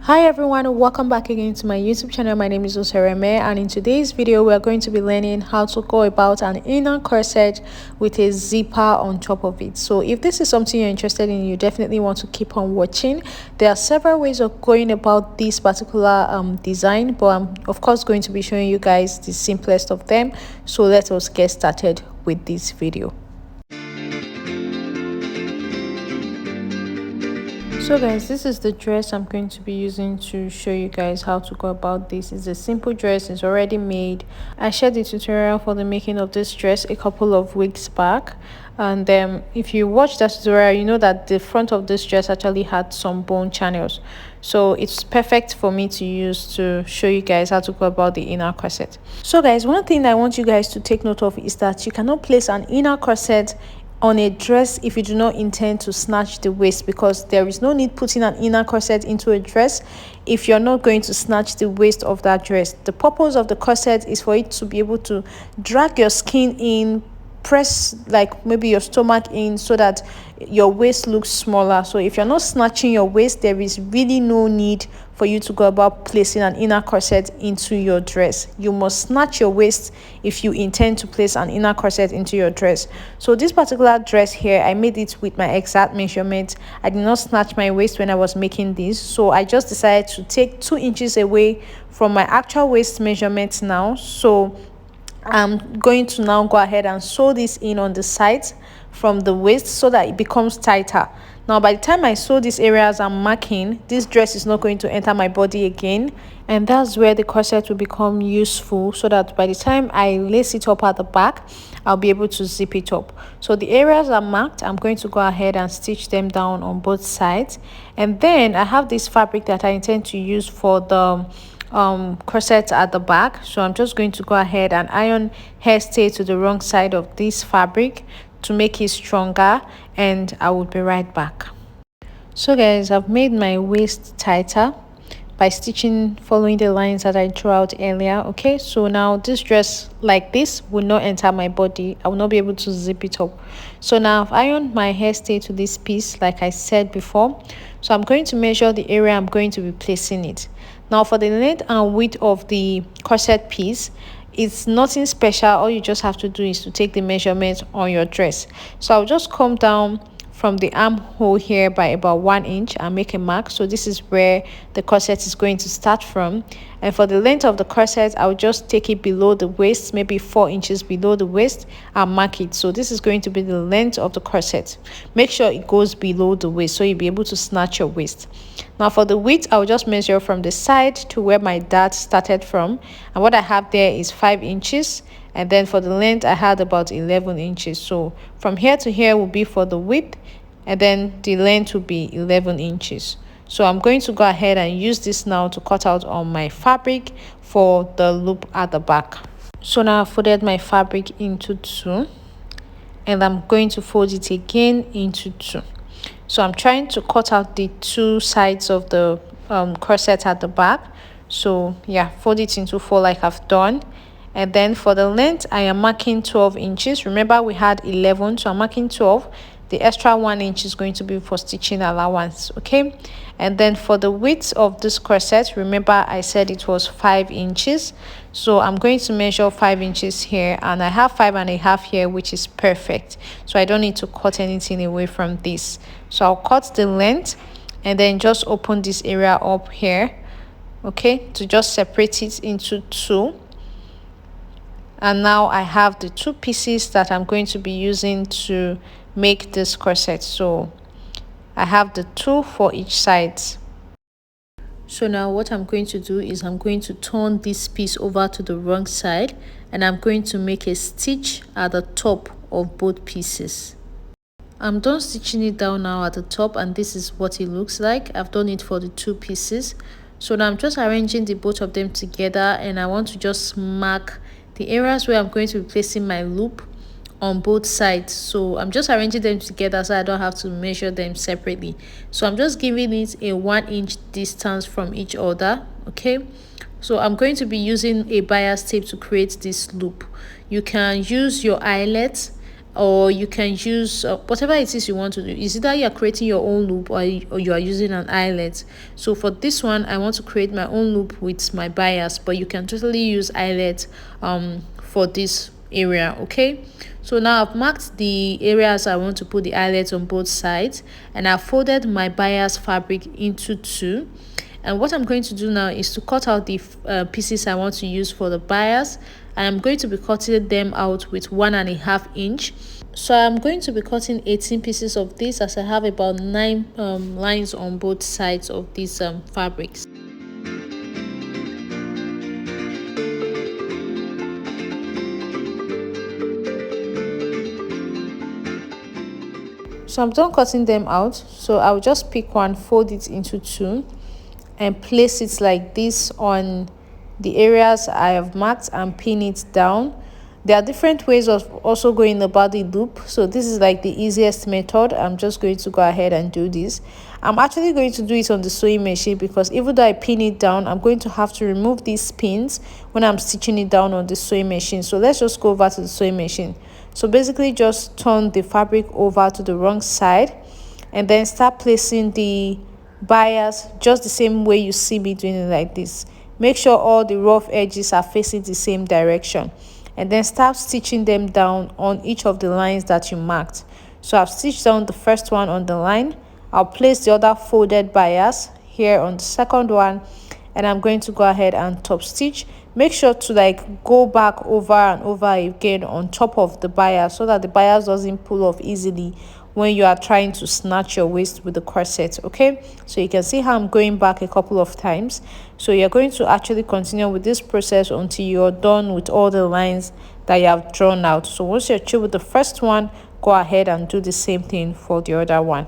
Hi everyone, welcome back again to my YouTube channel. My name is Osereme, and in today's video we are going to be learning how to go about an inner corset with a zipper on top of it. So if this is something you're interested in, you definitely want to keep on watching. There are several ways of going about this particular design, but I'm of course going to be showing you guys the simplest of them. So let us get started with this video. So guys, this is the dress I'm going to be using to show you guys how to go about this. It's a simple dress, it's already made. I shared the tutorial for the making of this dress a couple of weeks back, and if you watch that tutorial, you know that the front of this dress actually had some bone channels, so it's perfect for me to use to show you guys how to go about the inner corset. So guys, one thing I want you guys to take note of is that you cannot place an inner corset on a dress if you do not intend to snatch the waist, because there is no need putting an inner corset into a dress if you're not going to snatch the waist of that dress. The purpose of the corset is for it to be able to drag your skin in, press like maybe your stomach in, so that your waist looks smaller. So if you're not snatching your waist, there is really no need for you to go about placing an inner corset into your dress. You must snatch your waist if you intend to place an inner corset into your dress. So this particular dress here, I made it with my exact measurement. I did not snatch my waist when I was making this, so I just decided to take 2 inches away from my actual waist measurement now. So I'm going to now go ahead and sew this in on the sides from the waist so that it becomes tighter. Now by the time I sew these areas I'm marking, this dress is not going to enter my body again, and that's where the corset will become useful, so that by the time I lace it up at the back, I'll be able to zip it up. So the areas are marked. I'm going to go ahead and stitch them down on both sides, and then I have this fabric that I intend to use for the corset at the back. So I'm just going to go ahead and iron hairstay to the wrong side of this fabric to make it stronger, and I will be right back. So guys, I've made my waist tighter by stitching following the lines that I drew out earlier. Okay, so now this dress like this will not enter my body. I will not be able to zip it up. So now I've ironed my hairstay to this piece like I said before. So I'm going to measure the area I'm going to be placing it. Now for the length and width of the corset piece, it's nothing special. All you just have to do is to take the measurement on your dress. So I'll just come down from the armhole here by about 1 inch and make a mark. So this is where the corset is going to start from, and for the length of the corset I'll just take it below the waist, maybe 4 inches below the waist, and mark it. So this is going to be the length of the corset. Make sure it goes below the waist so you'll be able to snatch your waist. Now for the width, I'll just measure from the side to where my dart started from, and what I have there is 5 inches, and then for the length I had about 11 inches. So from here to here will be for the width, and then the length will be 11 inches. So I'm going to go ahead and use this now to cut out on my fabric for the loop at the back. So now I've folded my fabric into 2, and I'm going to fold it again into 2. So I'm trying to cut out the 2 sides of the corset at the back. So yeah, fold it into 4 like I've done. And then for the length I am marking 12 inches. Remember we had 11, so I'm marking 12. The extra 1 inch is going to be for stitching allowance. Okay, and then for the width of this corset, remember I said it was 5 inches, so I'm going to measure 5 inches here, and I have 5.5 here, which is perfect. So I don't need to cut anything away from this. So I'll cut the length and then just open this area up here, okay, to just separate it into 2. And now I have the 2 pieces that I'm going to be using to make this corset. So I have the 2 for each side. So now what I'm going to do is I'm going to turn this piece over to the wrong side, and I'm going to make a stitch at the top of both pieces. I'm done stitching it down now at the top, and this is what it looks like. I've done it for the 2 pieces. So now I'm just arranging the both of them together, and I want to just mark the areas where I'm going to be placing my loop on both sides. So I'm just arranging them together so I don't have to measure them separately. So I'm just giving it a 1 inch distance from each other. Okay, so I'm going to be using a bias tape to create this loop. You can use your eyelet or you can use whatever it is you want to do. Is either you are creating your own loop, or you are using an eyelet. So for this one, I want to create my own loop with my bias, but you can totally use eyelet for this area. Okay, so now I've marked the areas I want to put the eyelet on both sides, and I've folded my bias fabric into two. And what I'm going to do now is to cut out the pieces I want to use for the bias. I'm going to be cutting them out with 1.5 inch. So I'm going to be cutting 18 pieces of this, as I have about 9 lines on both sides of these fabrics. So I'm done cutting them out. So I'll just pick one, fold it into two, and place it like this on the areas I have marked and pin it down. There are different ways of also going about the loop, so this is like the easiest method. I'm just going to go ahead and do this. I'm actually going to do it on the sewing machine, because even though I pin it down, I'm going to have to remove these pins when I'm stitching it down on the sewing machine. So let's just go over to the sewing machine. So basically, just turn the fabric over to the wrong side, and then start placing the bias just the same way you see me doing it, like this. Make sure all the rough edges are facing the same direction, and then start stitching them down on each of the lines that you marked. So I've stitched down the first one on the line. I'll place the other folded bias here on the second one, and I'm going to go ahead and top stitch. Make sure to like go back over and over again on top of the bias, so that the bias doesn't pull off easily when you are trying to snatch your waist with the corset. Okay, so you can see how I'm going back a couple of times. So you're going to actually continue with this process until you're done with all the lines that you have drawn out. So once you're through with the first one, go ahead and do the same thing for the other one.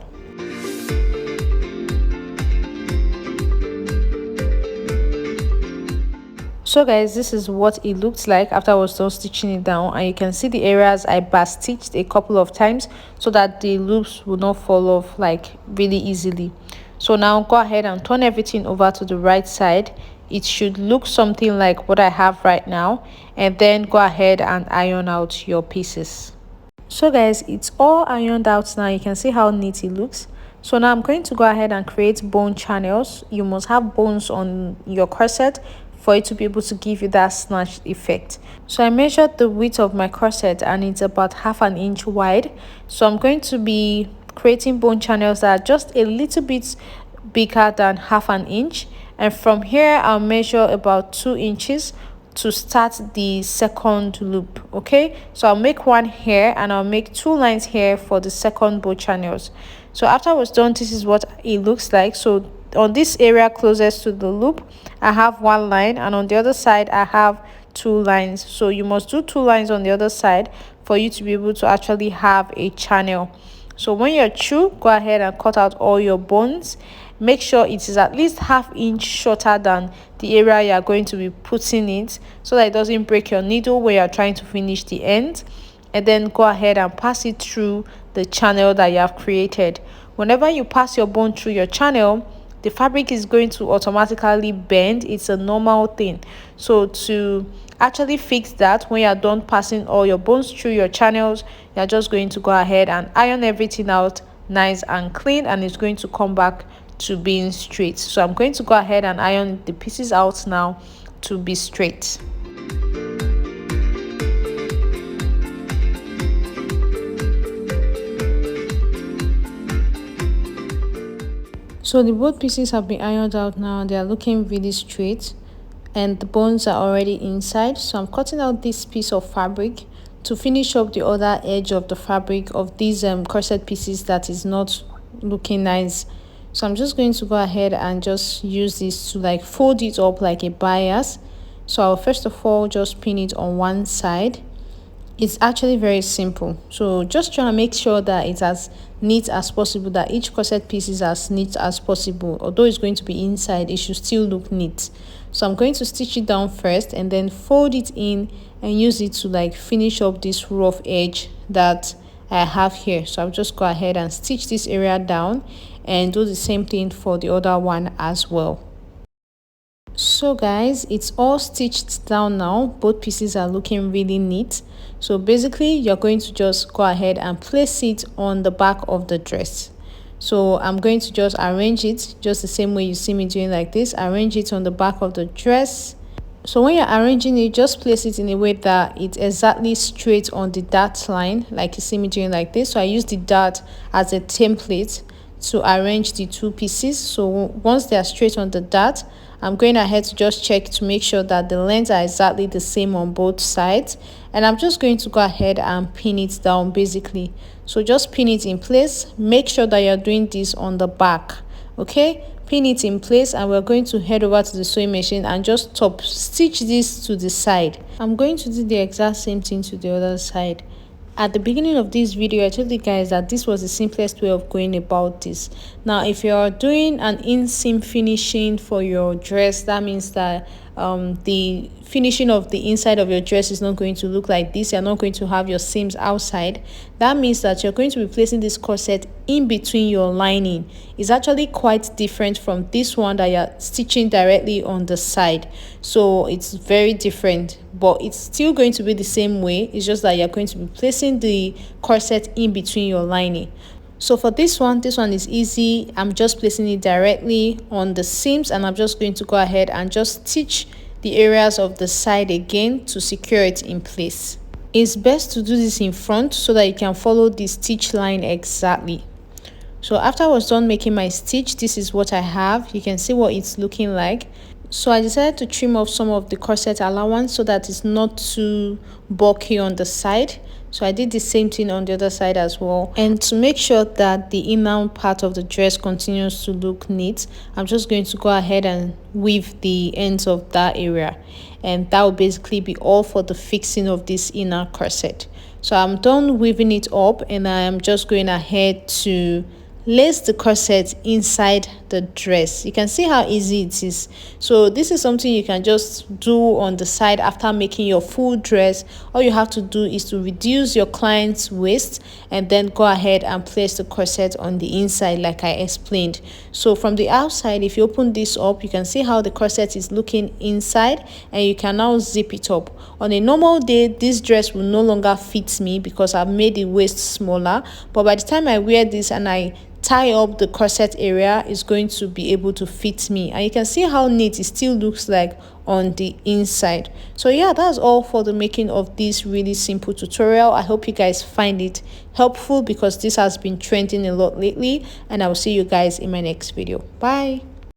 So guys, this is what it looked like after I was done stitching it down, and you can see the areas I back stitched a couple of times so that the loops will not fall off like really easily. So now go ahead and turn everything over to the right side. It should look something like what I have right now, and then go ahead and iron out your pieces. So guys, it's all ironed out now. You can see how neat it looks. So now I'm going to go ahead and create bone channels. You must have bones on your corset for it to be able to give you that snatched effect. So I measured the width of my corset, and it's about 1/2 inch wide. So I'm going to be creating bone channels that are just a little bit bigger than 1/2 inch, and from here I'll measure about 2 inches to start the second loop. Okay, so I'll make one here, and I'll make 2 lines here for the second bow channels. So after I was done, this is what it looks like. So on this area closest to the loop, I have 1 line, and on the other side I have 2 lines. So you must do 2 lines on the other side for you to be able to actually have a channel. So when you're through, go ahead and cut out all your bones. Make sure it is at least 1/2 inch shorter than the area you are going to be putting it, so that it doesn't break your needle when you're trying to finish the end. And then go ahead and pass it through the channel that you have created. Whenever you pass your bone through your channel, the fabric is going to automatically bend. It's a normal thing. So to actually fix that, when you're done passing all your bones through your channels, you're just going to go ahead and iron everything out nice and clean, and it's going to come back to being straight. So I'm going to go ahead and iron the pieces out now to be straight. So the both pieces have been ironed out now. They are looking really straight, and the bones are already inside. So I'm cutting out this piece of fabric to finish up the other edge of the fabric of these corset pieces that is not looking nice. So I'm just going to go ahead and just use this to like fold it up like a bias. So I'll first of all just pin it on one side. It's actually very simple. So just trying to make sure that it's as neat as possible, that each corset piece is as neat as possible. Although it's going to be inside, it should still look neat. So I'm going to stitch it down first, and then fold it in and use it to like finish up this rough edge that I have here. So I'll just go ahead and stitch this area down and do the same thing for the other one as well. So guys, it's all stitched down now. Both pieces are looking really neat. So basically you're going to just go ahead and place it on the back of the dress. So I'm going to just arrange it just the same way you see me doing, like this. Arrange it on the back of the dress. So when you're arranging it, just place it in a way that it's exactly straight on the dart line, like you see me doing, like this. So I use the dart as a template to arrange the two pieces. So once they are straight on the dart, I'm going ahead to just check to make sure that the lengths are exactly the same on both sides, and I'm just going to go ahead and pin it down basically. So just pin it in place. Make sure that you're doing this on the back. Okay, pin it in place, and we're going to head over to the sewing machine and just top stitch this to the side. I'm going to do the exact same thing to the other side. At the beginning of this video, I told you guys that this was the simplest way of going about this. Now if you're doing an inseam finishing for your dress, that means that the finishing of the inside of your dress is not going to look like this. You're not going to have your seams outside. That means that you're going to be placing this corset in between your lining. It's actually quite different from this one that you're stitching directly on the side. So it's very different, but it's still going to be the same way. It's just that you're going to be placing the corset in between your lining. So for this one is easy. I'm just placing it directly on the seams, and I'm just going to go ahead and just stitch the areas of the side again to secure it in place. It's best to do this in front so that you can follow the stitch line exactly. So after I was done making my stitch, this is what I have. You can see what it's looking like. So I decided to trim off some of the corset allowance so that it's not too bulky on the side. So I did the same thing on the other side as well. And to make sure that the inner part of the dress continues to look neat, I'm just going to go ahead and weave the ends of that area. And that will basically be all for the fixing of this inner corset. So I'm done weaving it up, and I am just going ahead to lace the corset inside the dress. You can see how easy it is. So this is something you can just do on the side after making your full dress. All you have to do is to reduce your client's waist and then go ahead and place the corset on the inside like I explained. So from the outside, if you open this up, you can see how the corset is looking inside, and you can now zip it up. On a normal day, this dress will no longer fit me because I've made the waist smaller, but by the time I wear this and I tie up the corset area, is going to be able to fit me, and you can see how neat it still looks like on the inside. So yeah, that's all for the making of this really simple tutorial. I hope you guys find it helpful because this has been trending a lot lately, and I will see you guys in my next video. Bye.